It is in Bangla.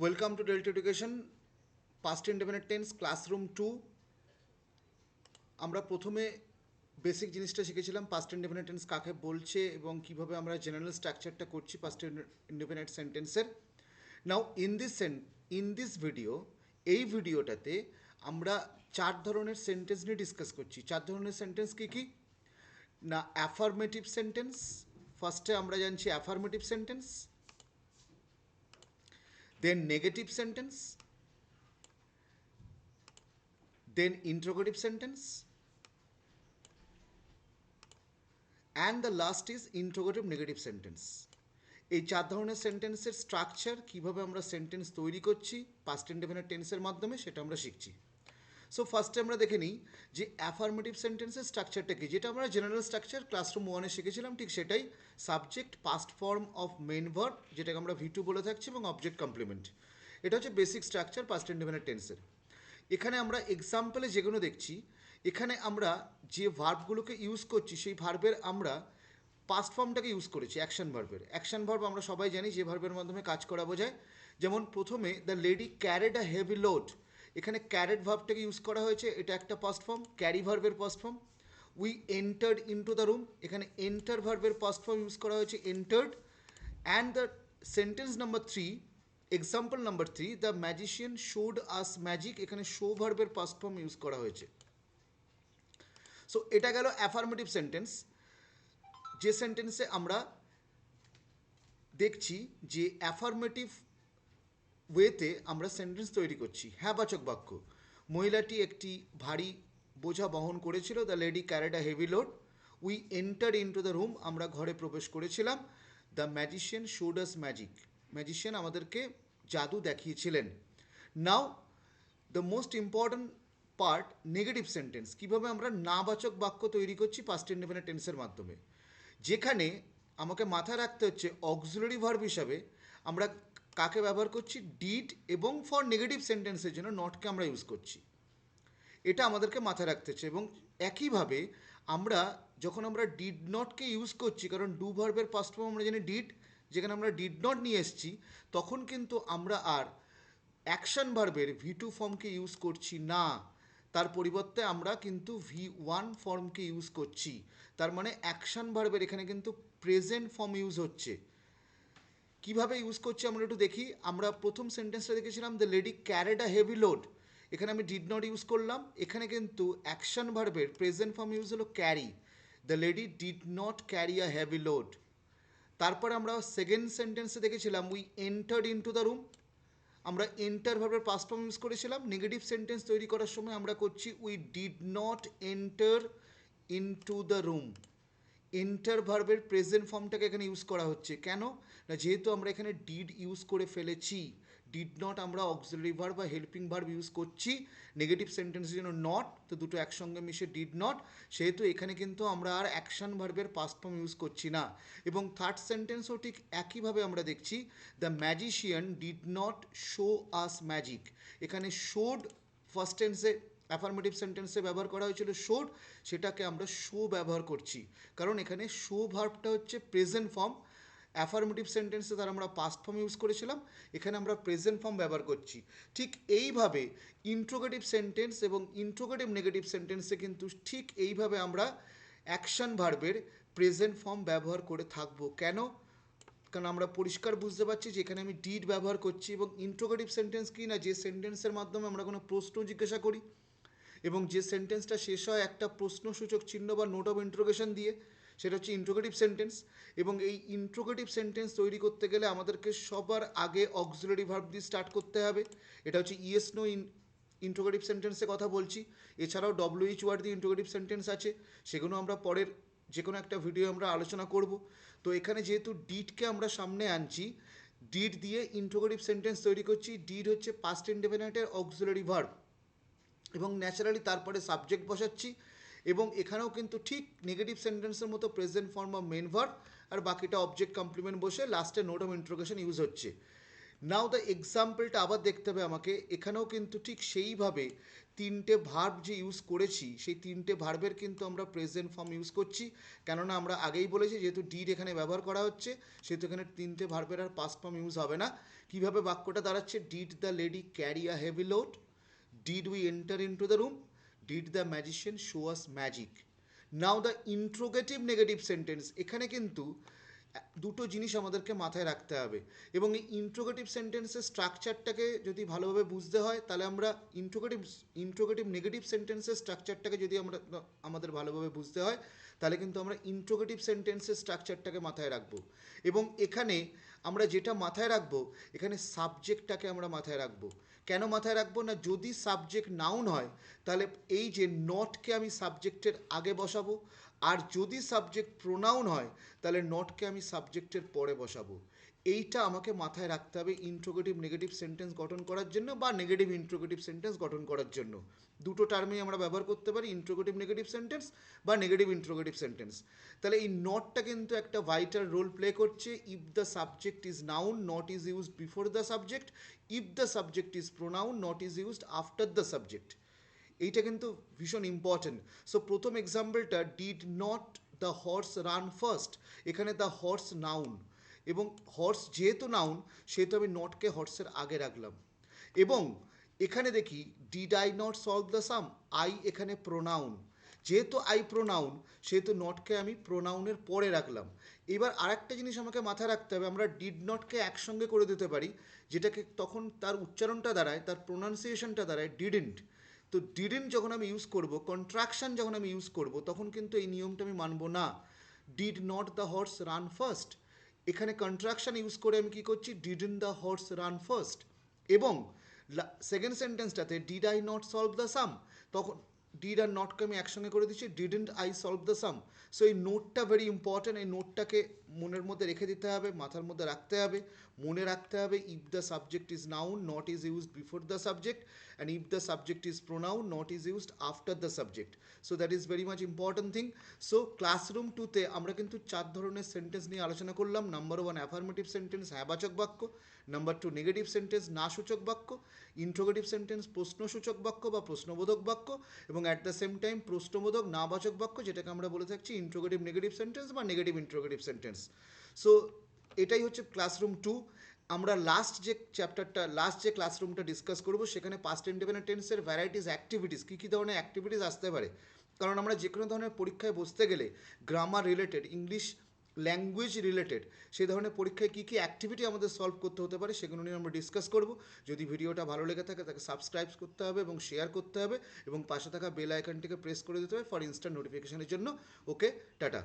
Welcome to delta education past indefinite tense classroom 2। আমরা প্রথমে বেসিক জিনিসটা শিখেছিলাম পাস্ট ইনডেফিনিট টেন্স কাকে বলছে এবং কিভাবে আমরা জেনারেল স্ট্রাকচারটা করছি পাস্ট ইনডেফিনিট সেন্টেন্সের। নাও ইন দিস ভিডিও, এই ভিডিওটাতে আমরা চার ধরনের সেন্টেন্স নিয়ে ডিসকাস করছি। চার ধরনের সেন্টেন্স কী কী না? অ্যাফার্মেটিভ সেন্টেন্স, ফার্স্টে আমরা জানছি affirmative sentence, then negative sentence, then interrogative sentence, and the last is interrogative negative sentence. এই চার ধরনের সেন্টেন্সের স্ট্রাকচার, কীভাবে আমরা সেন্টেন্স তৈরি করছি পাস্ট ইনডেফিনিট টেন্সের মাধ্যমে, সেটা আমরা শিখছি। সো ফার্স্টে আমরা দেখে নিই যে অ্যাফার্মেটিভ সেন্টেন্সের স্ট্রাকচারটা কি, যেটা আমরা জেনারেল স্ট্রাকচার ক্লাসরুম 1-এ শিখেছিলাম, ঠিক সেটাই। Subject past form of main verb, যেটাকে আমরা V2 বলে থাকছি, এবং অবজেক্ট কমপ্লিমেন্ট। এটা হচ্ছে বেসিক স্ট্রাকচার পাস্ট ইনডেফিনিট টেন্সের। এখানে আমরা এক্সাম্পলে যেগুলো দেখছি, এখানে আমরা যে ভার্বগুলোকে ইউজ করছি সেই ভার্বের আমরা পাস্ট ফর্মটাকে ইউজ করেছি অ্যাকশন ভার্বের। অ্যাকশন ভার্ব আমরা সবাই জানি যে ভার্বের মাধ্যমে কাজ করা বোঝায়। যেমন প্রথমে the lady carried a heavy load, এখানে ক্যারেড ভার্বটাকে ইউজ করা হয়েছে, এটা একটা পাস্ট ফর্ম, ক্যারি ভার্বের past form. We entered into the room, এখানে এন্টার ভার্বের পাস্ট ফর্ম ইউজ করা হয়েছে entered. And the sentence number 3, example number 3, the magician showed us magic, এখানে শো ভার্বের পাস্ট ফর্ম ইউজ করা হয়েছে। সো এটা গেল অ্যাফার্মেটিভ সেন্টেন্স, যে সেন্টেন্সে আমরা দেখছি যে অ্যাফার্মেটিভ ওয়েতে আমরা সেন্টেন্স তৈরি করছি। হ্যাঁবাচক বাক্য, মহিলাটি একটি ভারী বোঝা বহন করেছিল, the lady carried a heavy load. We enter into the room, আমরা ঘরে প্রবেশ করেছিলাম। The magician showed us magic, magician আমাদেরকে জাদু দেখিয়েছিলেন। Now the most important part, negative sentence, কীভাবে আমরা নাবাচক বাক্য তৈরি করছি পাস্ট ইনডেফিনিট টেন্সের মাধ্যমে, যেখানে আমাকে মাথায় রাখতে হচ্ছে অক্সিলারি ভার্ব হিসাবে আমরা কাকে ব্যবহার করছি, ডিড, এবং ফর নেগেটিভ সেন্টেন্সের জন্য নটকে আমরা ইউজ করছি। এটা আমাদেরকে মাথায় রাখতে হচ্ছে। এবং একইভাবে আমরা যখন আমরা ডিড নটকে ইউজ করছি, কারণ ডু ভার্বের পাস্ট ফর্ম আমরা জানি ডিড, যেখানে আমরা ডিড নট নিয়ে এসেছি, তখন কিন্তু আমরা আর অ্যাকশন ভার্বের V2 ফর্মকে ইউজ করছি না, তার পরিবর্তে আমরা কিন্তু V1 ফর্মকে ইউজ করছি। তার মানে অ্যাকশন ভার্বের এখানে কিন্তু প্রেজেন্ট ফর্ম ইউজ হচ্ছে। কিভাবে ইউজ করছি আমরা একটু দেখি। আমরা প্রথম সেন্টেন্সটা দেখেছিলাম the lady carried a heavy load, এখানে আমি ডিড নট ইউজ করলাম, এখানে কিন্তু অ্যাকশন ভার্বের প্রেজেন্ট ফর্ম ইউজ হলো carry, the lady did not carry a heavy load. তারপরে আমরা সেকেন্ড সেন্টেন্সে দেখেছিলাম we entered into the room, আমরা এন্টার ভার্বের পাস্ট ফর্ম ইউজ করেছিলাম। নেগেটিভ সেন্টেন্স তৈরি করার সময় আমরা করছি we did not enter into the room, enter ভার্বের প্রেজেন্ট ফর্মটাকে এখানে ইউজ করা হচ্ছে। কেন না, যেহেতু আমরা এখানে ডিড ইউজ করে ফেলেছি, ডিড নট আমরা অক্সিলারি ভার্ব বা হেল্পিং ভার্ব ইউজ করছি, নেগেটিভ সেন্টেন্সের জন্য নট, তো দুটো একসঙ্গে মিশে ডিড নট, সেহেতু এখানে কিন্তু আমরা আর অ্যাকশন ভার্বের পাস্ট ফর্ম ইউজ করছি না। এবং থার্ড সেন্টেন্সও ঠিক একইভাবে আমরা দেখছি, the magician did not show us magic, এখানে শোড ফার্স্ট টেন্সে অ্যাফার্মেটিভ সেন্টেন্সে ব্যবহার করা হয়েছিল শোড, সেটাকে আমরা শো ব্যবহার করছি, কারণ এখানে শো ভার্বটা হচ্ছে প্রেজেন্ট ফর্ম। অ্যাফার্মেটিভ সেন্টেন্সে তার আমরা পাস্ট ফর্ম ইউজ করেছিলাম, এখানে আমরা প্রেজেন্ট ফর্ম ব্যবহার করছি। ঠিক এইভাবে ইন্ট্রোগেটিভ সেন্টেন্স এবং ইন্ট্রোগেটিভ নেগেটিভ সেন্টেন্সে কিন্তু ঠিক এইভাবে আমরা অ্যাকশন ভার্বের প্রেজেন্ট ফর্ম ব্যবহার করে থাকবো। কেন? কারণ আমরা পরিষ্কার বুঝতে পারছি যে এখানে আমি ডিড ব্যবহার করছি। এবং ইন্ট্রোগেটিভ সেন্টেন্স কি না, যে সেন্টেন্সের মাধ্যমে আমরা কোনো প্রশ্ন জিজ্ঞাসা করি এবং যে সেন্টেন্সটা শেষ হয় একটা প্রশ্নসূচক চিহ্ন বা নোট অফ ইন্ট্রোগেশন দিয়ে, সেটা হচ্ছে ইন্ট্রোগেটিভ সেন্টেন্স। এবং এই ইন্ট্রোগেটিভ সেন্টেন্স তৈরি করতে গেলে আমাদেরকে সবার আগে অক্সিলারি ভার্ব দিয়ে স্টার্ট করতে হবে। এটা হচ্ছে ইয়েস নো ইন্ট্রোগেটিভ সেন্টেন্সের কথা বলছি। এছাড়াও WH ওয়ার্ড দিয়ে ইন্ট্রোগেটিভ সেন্টেন্স আছে, সেগুলো আমরা পরের যে কোনো একটা ভিডিও আমরা আলোচনা করব। তো এখানে যেহেতু ডিডকে আমরা সামনে আনছি, ডিড দিয়ে ইন্ট্রোগেটিভ সেন্টেন্স তৈরি করছি। ডিড হচ্ছে পাস্ট ইনডেফিনিটের অক্সিলারি ভার্ব, এবং ন্যাচারালি তারপরে সাবজেক্ট বসাচ্ছি। এবং এখানেও কিন্তু ঠিক নেগেটিভ সেন্টেন্সের মতো প্রেজেন্ট ফর্ম বা মেন ভার্ব, আর বাকিটা অবজেক্ট কমপ্লিমেন্ট বসে লাস্টে নোট অফ ইন্ট্রোগেশন ইউজ হচ্ছে। নাও দ্য এক্সাম্পলটা আবার দেখতে হবে আমাকে, এখানেও কিন্তু ঠিক সেইভাবে তিনটে ভার্ব যে ইউজ করেছি সেই তিনটে ভার্বের কিন্তু আমরা প্রেজেন্ট ফর্ম ইউজ করছি, কেননা আমরা আগেই বলেছি যেহেতু ডিড এখানে ব্যবহার করা হচ্ছে সেহেতু এখানে তিনটে ভার্বের আর পাস্ট ফর্ম ইউজ হবে না। কীভাবে বাক্যটা দাঁড়াচ্ছে, did the lady carry a heavy load, did we enter into the room, did the magician show us magic. Now the interrogative negative sentence, এখানে কিন্তু দুটো জিনিস আমাদেরকে মাথায় রাখতে হবে, এবং এই ইন্ট্রোগেটিভ সেন্টেন্সের স্ট্রাকচারটাকে যদি ভালোভাবে বুঝতে হয় তাহলে আমরা ইন্ট্রোগেটিভ নেগেটিভ সেন্টেন্সের স্ট্রাকচারটাকে যদি আমরা আমাদের ভালোভাবে বুঝতে হয় তাহলে কিন্তু আমরা ইন্ট্রোগেটিভ সেন্টেন্সের স্ট্রাকচারটাকে মাথায় রাখবো। এবং এখানে আমরা যেটা মাথায় রাখবো, এখানে সাবজেক্টটাকে আমরা মাথায় রাখবো। কেন মাথায় রাখবো না, যদি সাবজেক্ট নাউন হয় তাহলে এই যে নটকে আমি সাবজেক্টের আগে বসাবো, আর যদি সাবজেক্ট প্রোনাউন হয় তাহলে নটকে আমি সাবজেক্টের পরে বসাবো। এইটা আমাকে মাথায় রাখতে হবে ইন্ট্রোগেটিভ নেগেটিভ সেন্টেন্স গঠন করার জন্য বা নেগেটিভ ইন্ট্রোগেটিভ সেন্টেন্স গঠন করার জন্য। দুটো টার্মেই আমরা ব্যবহার করতে পারি, ইন্ট্রোগেটিভ নেগেটিভ সেন্টেন্স বা নেগেটিভ ইন্ট্রোগেটিভ সেন্টেন্স। তাহলে এই নটটা কিন্তু একটা ভাইটাল রোল প্লে করছে। If the subject is noun not is used before the subject, if the subject is pronoun not is used after the subject. এইটা কিন্তু ভীষণ ইম্পর্টেন্ট। সো প্রথম এক্সাম্পলটা, did not the horse run first, এখানে দ্য হর্স নাউন, এবং হর্স যেহেতু নাউন সেহেতু আমি নটকে হর্সের আগে রাখলাম। এবং এখানে দেখি did I not solve the some, I এখানে প্রোনাউন, যেহেতু আই প্রোনাউন সেহেতু নটকে আমি প্রোনাউনের পরে রাখলাম। এবার আরেকটা জিনিস আমাকে মাথায় রাখতে হবে, আমরা ডিড নটকে একসঙ্গে করে দিতে পারি, যেটাকে তখন তার উচ্চারণটা দাঁড়ায়, তার প্রোনাউন্সিয়েশনটা দাঁড়ায় ডিডেন্ট। তো ডিডেন্ট যখন আমি ইউজ করব, কন্ট্রাকশন যখন আমি ইউজ করব, তখন কিন্তু এই নিয়মটা আমি মানব না। Did not the horse run first, এখানে কন্ট্রাকশন ইউজ করে আমি কী করছি, didn't the horse run first. এবং সেকেন্ড সেন্টেন্সটাতে did I not solve the sum, তখন ডিড আর নটকে আমি একসঙ্গে করে দিচ্ছি, didn't I solve the sum. So এই নোটটা ভেরি ইম্পর্ট্যান্ট, এই নোটটাকে মনের মধ্যে রেখে দিতে হবে, মাথার মধ্যে রাখতে হবে, মনে রাখতে হবে। If the subject is noun not is used before the subject, and if the subject is pronoun not is used after the subject. So that is very much important thing. So classroom 2তে আমরা কিন্তু 4 ধরনের সেন্টেন্স নিয়ে আলোচনা করলাম। নাম্বার 1 অ্যাফার্মেটিভ সেন্টেন্স, হ্যাঁবাচক বাক্য। নাম্বার 2 নেগেটিভ সেন্টেন্স, না সূচক বাক্য। ইন্ট্রোগেটিভ সেন্টেন্স, প্রশ্নসূচক বাক্য বা প্রশ্নবোধক বাক্য। এবং অ্যাট দ্য সেম টাইম প্রশ্নবোধক নাবাচক বাক্য, যেটাকে আমরা বলে থাকছি ইন্ট্রোগেটিভ নেগেটিভ সেন্টেন্স বা নেগেটিভ ইন্ট্রোগেটিভ সেন্টেন্স। সো এটাই হচ্ছে ক্লাসরুম 2। আমরা লাস্ট যে ক্লাসরুমটা ডিসকাস করবো সেখানে পাস্ট ইন্ডিপেন্ডেন্ট টেন্সের ভ্যারাইটিস অ্যাক্টিভিটিস, কী কী ধরনের অ্যাক্টিভিটিস আসতে পারে। কারণ আমরা যে কোনো ধরনের পরীক্ষায় বসতে গেলে grammar related, English language related সেই ধরনের পরীক্ষায় কী কী অ্যাক্টিভিটি আমাদের সলভ করতে হতে পারে সেগুলো নিয়ে আমরা ডিসকাস করব। যদি ভিডিওটা ভালো লেগে থাকে তাকে সাবস্ক্রাইব করতে হবে এবং শেয়ার করতে হবে, এবং পাশে থাকা বেল আইকনটিকে প্রেস করে দিতে হবে ফর ইনস্ট্যান্ট নোটিফিকেশনের জন্য। ওকে, টাটা।